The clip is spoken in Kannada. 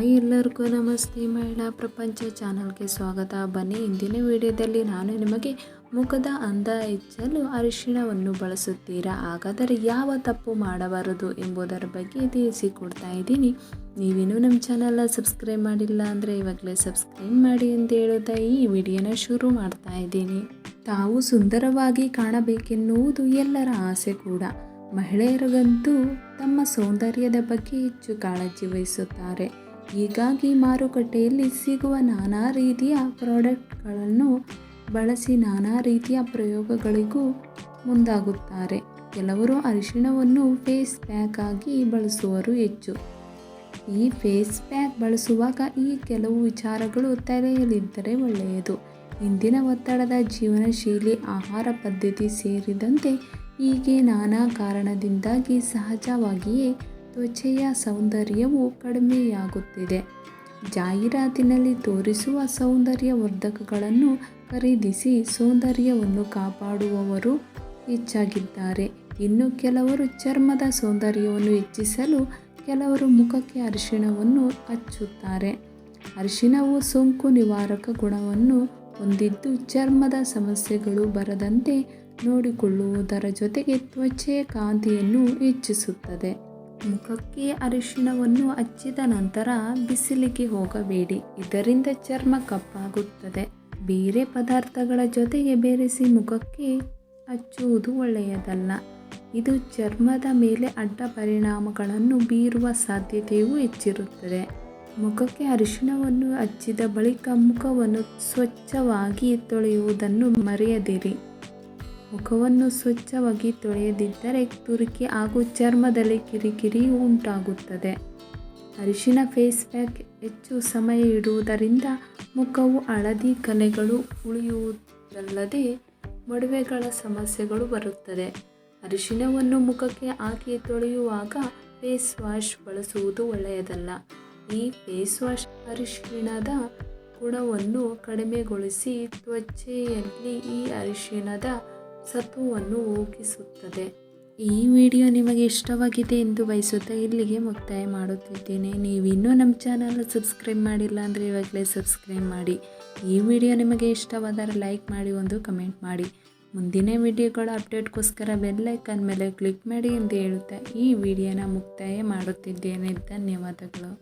ಹಾಯ್ ಎಲ್ಲರಿಗೂ ನಮಸ್ತೆ. ಮಹಿಳಾ ಪ್ರಪಂಚ ಚಾನಲ್ಗೆ ಸ್ವಾಗತ. ಬನ್ನಿ, ಇಂದಿನ ವಿಡಿಯೋದಲ್ಲಿ ನಾನು ನಿಮಗೆ ಮುಖದ ಅಂದ ಹೆಚ್ಚಲು ಅರಿಶಿಣವನ್ನು ಬಳಸುತ್ತೀರಾ, ಹಾಗಾದರೆ ಯಾವ ತಪ್ಪು ಮಾಡಬಾರದು ಎಂಬುದರ ಬಗ್ಗೆ ತಿಳಿಸಿಕೊಡ್ತಾ ಇದ್ದೀನಿ. ನೀವಿನ್ನೂ ನಮ್ಮ ಚಾನಲ್ನ ಸಬ್ಸ್ಕ್ರೈಬ್ ಮಾಡಿಲ್ಲ ಅಂದರೆ ಇವಾಗಲೇ ಸಬ್ಸ್ಕ್ರೈಬ್ ಮಾಡಿ ಅಂತ ಹೇಳುತ್ತಾ ಈ ವಿಡಿಯೋನ ಶುರು ಮಾಡ್ತಾ ಇದ್ದೀನಿ. ತಾವು ಸುಂದರವಾಗಿ ಕಾಣಬೇಕೆನ್ನುವುದು ಎಲ್ಲರ ಆಸೆ ಕೂಡ. ಮಹಿಳೆಯರಿಗಂತೂ ತಮ್ಮ ಸೌಂದರ್ಯದ ಬಗ್ಗೆ ಹೆಚ್ಚು ಕಾಳಜಿ ವಹಿಸುತ್ತಾರೆ. ಹೀಗಾಗಿ ಮಾರುಕಟ್ಟೆಯಲ್ಲಿ ಸಿಗುವ ನಾನಾ ರೀತಿಯ ಪ್ರಾಡಕ್ಟ್ಗಳನ್ನು ಬಳಸಿ ನಾನಾ ರೀತಿಯ ಪ್ರಯೋಗಗಳಿಗೂ ಮುಂದಾಗುತ್ತಾರೆ. ಕೆಲವರು ಅರಿಶಿಣವನ್ನು ಫೇಸ್ ಪ್ಯಾಕ್ ಆಗಿ ಬಳಸುವರು ಹೆಚ್ಚು. ಈ ಫೇಸ್ ಪ್ಯಾಕ್ ಬಳಸುವಾಗ ಈ ಕೆಲವು ವಿಚಾರಗಳು ತಲೆಯಲ್ಲಿದ್ದರೆ ಒಳ್ಳೆಯದು. ಇಂದಿನ ಒತ್ತಡದ ಜೀವನ ಶೈಲಿ, ಆಹಾರ ಪದ್ಧತಿ ಸೇರಿದಂತೆ ಹೀಗೆ ನಾನಾ ಕಾರಣದಿಂದಾಗಿ ಸಹಜವಾಗಿಯೇ ತ್ವಚೆಯ ಸೌಂದರ್ಯವು ಕಡಿಮೆಯಾಗುತ್ತಿದೆ. ಜಾಹೀರಾತಿನಲ್ಲಿ ತೋರಿಸುವ ಸೌಂದರ್ಯವರ್ಧಕಗಳನ್ನು ಖರೀದಿಸಿ ಸೌಂದರ್ಯವನ್ನು ಕಾಪಾಡುವವರು ಹೆಚ್ಚಾಗಿದ್ದಾರೆ. ಇನ್ನು ಕೆಲವರು ಚರ್ಮದ ಸೌಂದರ್ಯವನ್ನು ಹೆಚ್ಚಿಸಲು ಕೆಲವರು ಮುಖಕ್ಕೆ ಅರಿಶಿಣವನ್ನು ಹಚ್ಚುತ್ತಾರೆ. ಅರಿಶಿಣವು ಸೋಂಕು ನಿವಾರಕ ಗುಣವನ್ನು ಹೊಂದಿದ್ದು ಚರ್ಮದ ಸಮಸ್ಯೆಗಳು ಬರದಂತೆ ನೋಡಿಕೊಳ್ಳುವುದರ ಜೊತೆಗೆ ತ್ವಚೆಯ ಕಾಂತಿಯನ್ನು ಹೆಚ್ಚಿಸುತ್ತದೆ. ಮುಖಕ್ಕೆ ಅರಿಶಿಣವನ್ನು ಹಚ್ಚಿದ ನಂತರ ಬಿಸಿಲಿಗೆ ಹೋಗಬೇಡಿ, ಇದರಿಂದ ಚರ್ಮ ಕಪ್ಪಾಗುತ್ತದೆ. ಬೇರೆ ಪದಾರ್ಥಗಳ ಜೊತೆಗೆ ಬೆರೆಸಿ ಮುಖಕ್ಕೆ ಹಚ್ಚುವುದು ಒಳ್ಳೆಯದಲ್ಲ. ಇದು ಚರ್ಮದ ಮೇಲೆ ಅಡ್ಡ ಪರಿಣಾಮಗಳನ್ನು ಬೀರುವ ಸಾಧ್ಯತೆಯೂ ಹೆಚ್ಚಿರುತ್ತದೆ. ಮುಖಕ್ಕೆ ಅರಿಶಿಣವನ್ನು ಹಚ್ಚಿದ ಬಳಿಕ ಮುಖವನ್ನು ಸ್ವಚ್ಛವಾಗಿ ತೊಳೆಯುವುದನ್ನು ಮರೆಯದಿರಿ. ಮುಖವನ್ನು ಸ್ವಚ್ಛವಾಗಿ ತೊಳೆಯದಿದ್ದರೆ ತುರಿಕೆ ಹಾಗೂ ಚರ್ಮದಲ್ಲಿ ಕಿರಿಕಿರಿ ಉಂಟಾಗುತ್ತದೆ. ಅರಿಶಿಣ ಫೇಸ್ ಪ್ಯಾಕ್ ಹೆಚ್ಚು ಸಮಯ ಇಡುವುದರಿಂದ ಮುಖವು ಹಳದಿ ಕಲೆಗಳು ಉಳಿಯುವುದಲ್ಲದೆ ಮೊಡವೆಗಳ ಸಮಸ್ಯೆಗಳು ಬರುತ್ತದೆ. ಅರಿಶಿಣವನ್ನು ಮುಖಕ್ಕೆ ಹಾಕಿ ತೊಳೆಯುವಾಗ ಫೇಸ್ ವಾಶ್ ಬಳಸುವುದು ಒಳ್ಳೆಯದಲ್ಲ. ಈ ಫೇಸ್ ವಾಶ್ ಅರಿಶಿಣದ ಗುಣವನ್ನು ಕಡಿಮೆಗೊಳಿಸಿ ತ್ವಚೆಯಲ್ಲಿ ಈ ಅರಿಶಿಣದ ಸತ್ವವನ್ನು ಹೋಗಿಸುತ್ತದೆ. ಈ ವಿಡಿಯೋ ನಿಮಗೆ ಇಷ್ಟವಾಗಿದೆ ಎಂದು ಬಯಸುತ್ತಾ ಇಲ್ಲಿಗೆ ಮುಕ್ತಾಯ ಮಾಡುತ್ತಿದ್ದೇನೆ. ನೀವಿನ್ನೂ ನಮ್ಮ ಚಾನಲ್ ಸಬ್ಸ್ಕ್ರೈಬ್ ಮಾಡಿಲ್ಲ ಅಂದರೆ ಇವಾಗಲೇ ಸಬ್ಸ್ಕ್ರೈಬ್ ಮಾಡಿ. ಈ ವಿಡಿಯೋ ನಿಮಗೆ ಇಷ್ಟವಾದರೆ ಲೈಕ್ ಮಾಡಿ, ಒಂದು ಕಮೆಂಟ್ ಮಾಡಿ. ಮುಂದಿನ ವಿಡಿಯೋಗಳ ಅಪ್ಡೇಟ್ಗೋಸ್ಕರ ಬೆಲ್ ಐಕಾನ್ ಮೇಲೆ ಕ್ಲಿಕ್ ಮಾಡಿ ಎಂದು ಹೇಳುತ್ತಾ ಈ ವಿಡಿಯೋನ ಮುಕ್ತಾಯ ಮಾಡುತ್ತಿದ್ದೇನೆ. ಧನ್ಯವಾದಗಳು.